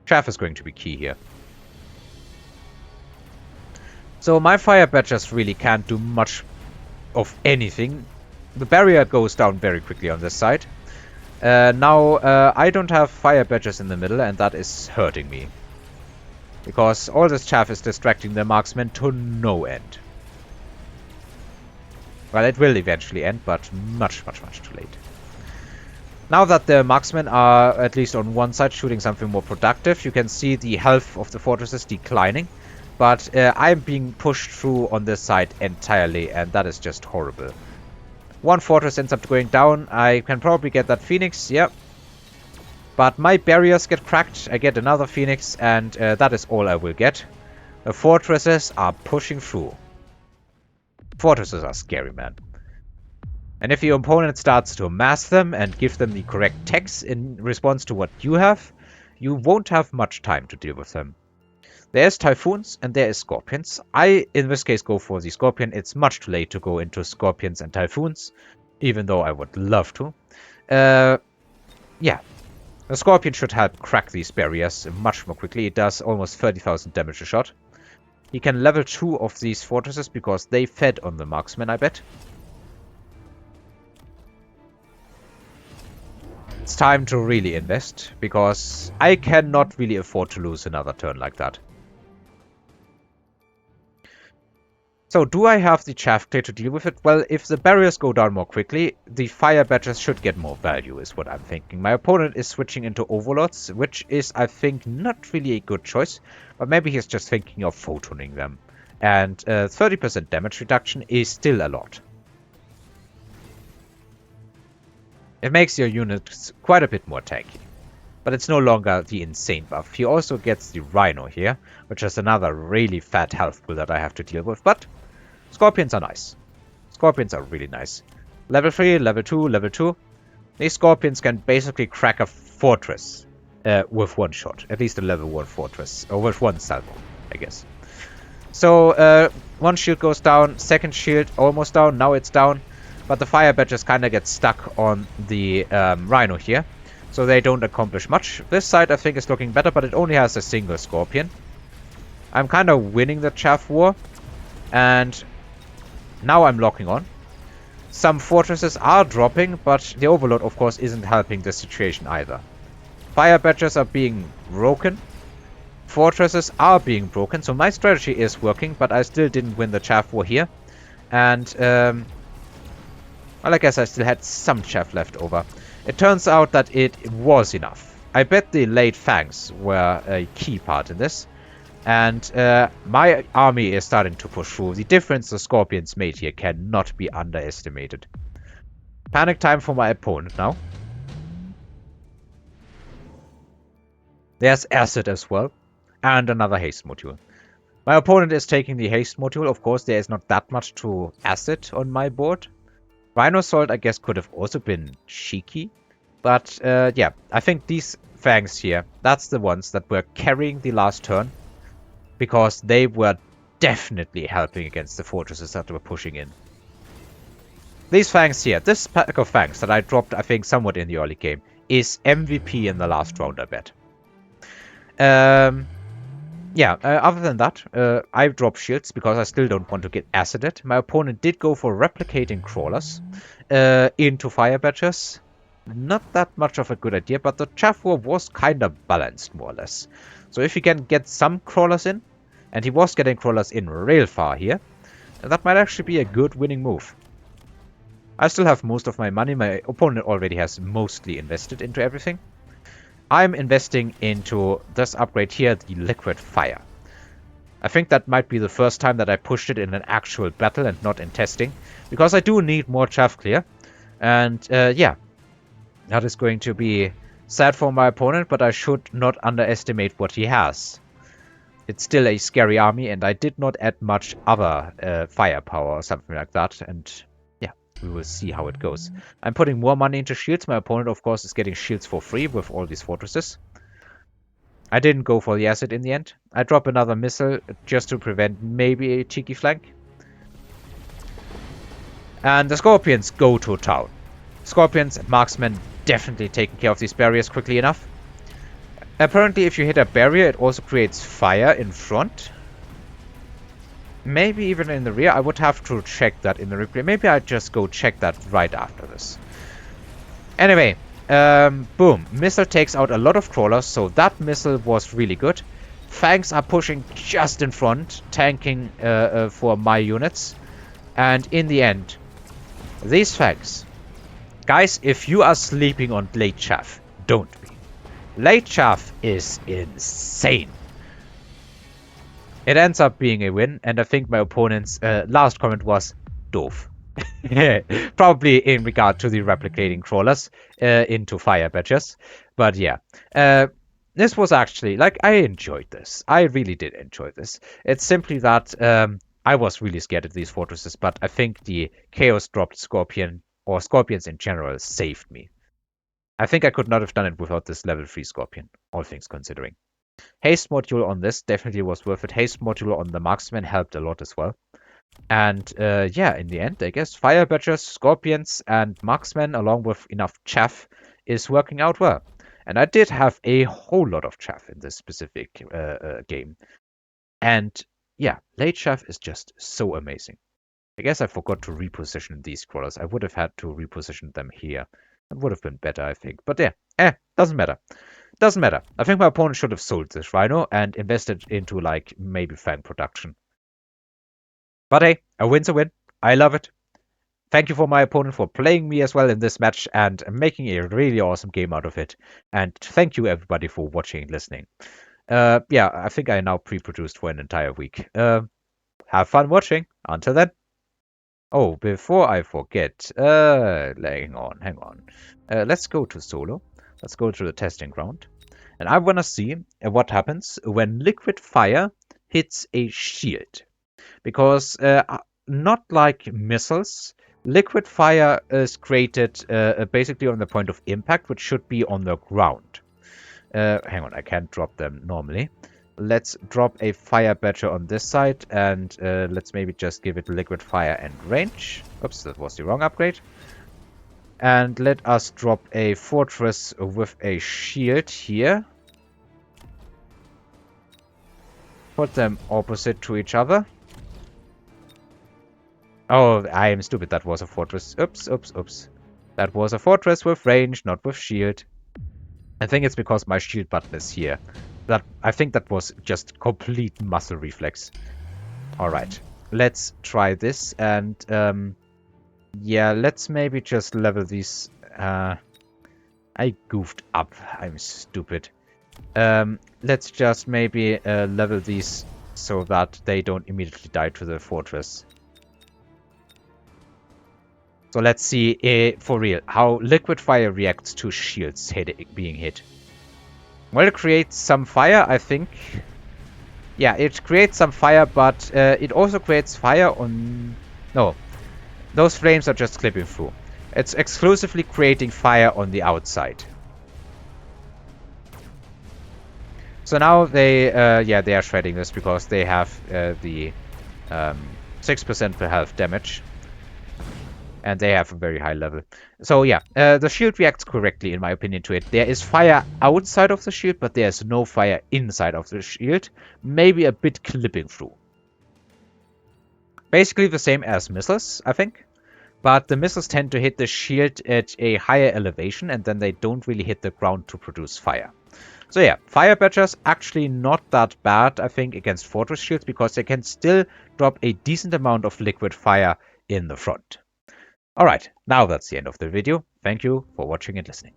Chaff is going to be key here. So my Firebadgers really can't do much of anything. The barrier goes down very quickly on this side. Now I don't have Firebadgers in the middle, and that is hurting me. Because all this chaff is distracting the marksmen to no end. Well, it will eventually end, but much too late. Now that the marksmen are at least on one side shooting something more productive, you can see the health of the fortresses declining. But I'm being pushed through on this side entirely, and that is just horrible. One fortress ends up going down. I can probably get that Phoenix, yeah. But my barriers get cracked. I get another Phoenix, and that is all I will get. The fortresses are pushing through. Fortresses are scary, man. And if your opponent starts to mass them and give them the correct techs in response to what you have, you won't have much time to deal with them. There's Typhoons and there is Scorpions. I, in this case, go for the Scorpion. It's much too late to go into Scorpions and Typhoons, even though I would love to. Yeah. The Scorpion should help crack these barriers much more quickly. It does almost 30,000 damage a shot. He can level 2 of these fortresses because they fed on the marksmen, I bet. It's time to really invest, because I cannot really afford to lose another turn like that. So, do I have the chaff clear to deal with it? Well, if the barriers go down more quickly, the Firebadgers should get more value, is what I'm thinking. My opponent is switching into Overlords, which is, I think, not really a good choice. But maybe he's just thinking of photoning them. And 30% damage reduction is still a lot. It makes your units quite a bit more tanky. But it's no longer the insane buff. He also gets the Rhino here, which is another really fat health pool that I have to deal with. But Scorpions are nice. Scorpions are really nice. Level 3, level 2, level 2. These Scorpions can basically crack a fortress with one shot. At least a level 1 fortress. Or with one salvo, I guess. So, one shield goes down. Second shield almost down. Now it's down. But the Firebadgers kind of get stuck on the Rhino here. So they don't accomplish much. This side I think is looking better, but it only has a single Scorpion. I'm kind of winning the chaff war. And now I'm locking on. Some fortresses are dropping, but the Overlord, of course, isn't helping the situation either. Firebadgers are being broken. Fortresses are being broken. So my strategy is working, but I still didn't win the chaff war here. And, well, I guess I still had some chaff left over. It turns out that it was enough. I bet the late fangs were a key part in this. And my army is starting to push through. The difference the Scorpions made here cannot be underestimated. Panic time for my opponent now. There's acid as well. And another haste module. My opponent is taking the haste module. Of course, there is not that much to acid on my board. Rhino Salt, I guess, could have also been cheeky. But, yeah, I think these fangs here, that's the ones that were carrying the last turn. Because they were definitely helping against the fortresses that were pushing in. These fangs here, this pack of fangs that I dropped, I think, somewhat in the early game, is MVP in the last round, I bet. Yeah, other than that, I dropped shields because I still don't want to get acided. My opponent did go for replicating crawlers into Firebadgers. Not that much of a good idea, but the chaff war was kind of balanced, more or less. So if he can get some crawlers in, and he was getting crawlers in real far here, that might actually be a good winning move. I still have most of my money. My opponent already has mostly invested into everything. I'm investing into this upgrade here, the Liquid Fire. I think that might be the first time that I pushed it in an actual battle and not in testing, because I do need more chaff clear. And yeah, that is going to be sad for my opponent, but I should not underestimate what he has. It's still a scary army, and I did not add much other firepower or something like that, and yeah, we will see how it goes. I'm putting more money into shields. My opponent, of course, is getting shields for free with all these fortresses. I didn't go for the acid in the end. I drop another missile just to prevent maybe a cheeky flank. And the Scorpions go to town. Scorpions and marksmen definitely taking care of these barriers quickly enough. Apparently, if you hit a barrier, it also creates fire in front. Maybe even in the rear. I would have to check that in the replay. Maybe I'd just go check that right after this. Anyway, boom. Missile takes out a lot of crawlers, so that missile was really good. Fangs are pushing just in front, tanking for my units. And in the end, these Fangs. Guys, if you are sleeping on late chaff, don't be. Late chaff is insane. It ends up being a win, and I think my opponent's last comment was doof. Probably in regard to the replicating crawlers into Firebadgers. But yeah, this was actually, like, I enjoyed this. I really did enjoy this. It's simply that I was really scared of these fortresses, but I think the Chaos dropped Scorpion, or Scorpions in general, saved me. I think I could not have done it without this level 3 Scorpion, all things considering. Haste module on this definitely was worth it. Haste module on the Marksman helped a lot as well. And yeah, in the end, I guess Firebadgers, Scorpions, and Marksmen, along with enough chaff, is working out well. And I did have a whole lot of chaff in this specific game. And yeah, late chaff is just so amazing. I guess I forgot to reposition these crawlers. I would have had to reposition them here. That would have been better, I think. But yeah, doesn't matter. Doesn't matter. I think my opponent should have sold this Rhino and invested into, like, maybe Fang production. But hey, a win's a win. I love it. Thank you for my opponent for playing me as well in this match and making a really awesome game out of it. And thank you everybody for watching and listening. Yeah, I think I now pre-produced for an entire week. Have fun watching. Until then. Oh, before I forget, hang on. Let's go to solo. Let's go to the testing ground. And I want to see what happens when liquid fire hits a shield. Because not like missiles, liquid fire is created basically on the point of impact, which should be on the ground. Hang on, I can't drop them normally. Let's drop a Firebadger on this side, and let's maybe just give it liquid fire and range. Oops, that was the wrong upgrade. And let us drop a fortress with a shield here. Put them opposite to each other. Oh, I am stupid. That was a fortress. Oops. That was a fortress with range, not with shield. I think it's because my shield button is here. I think that was just complete muscle reflex. Alright, let's try this, and yeah, let's maybe just level these. I goofed up. I'm stupid. Let's just maybe level these so that they don't immediately die to the fortress. So let's see, for real, how liquid fire reacts to shields being hit. Well, it creates some fire, I think. Yeah, it creates some fire, but it also creates fire on... No, those flames are just clipping through. It's exclusively creating fire on the outside. So now they, yeah, they are shredding this because they have the 6% per health damage. And they have a very high level. So yeah, the shield reacts correctly, in my opinion, to it. There is fire outside of the shield, but there's no fire inside of the shield. Maybe a bit clipping through. Basically the same as missiles, I think. But the missiles tend to hit the shield at a higher elevation, and then they don't really hit the ground to produce fire. So yeah, Firebadgers actually not that bad, I think, against fortress shields, because they can still drop a decent amount of liquid fire in the front. Alright, now that's the end of the video. Thank you for watching and listening.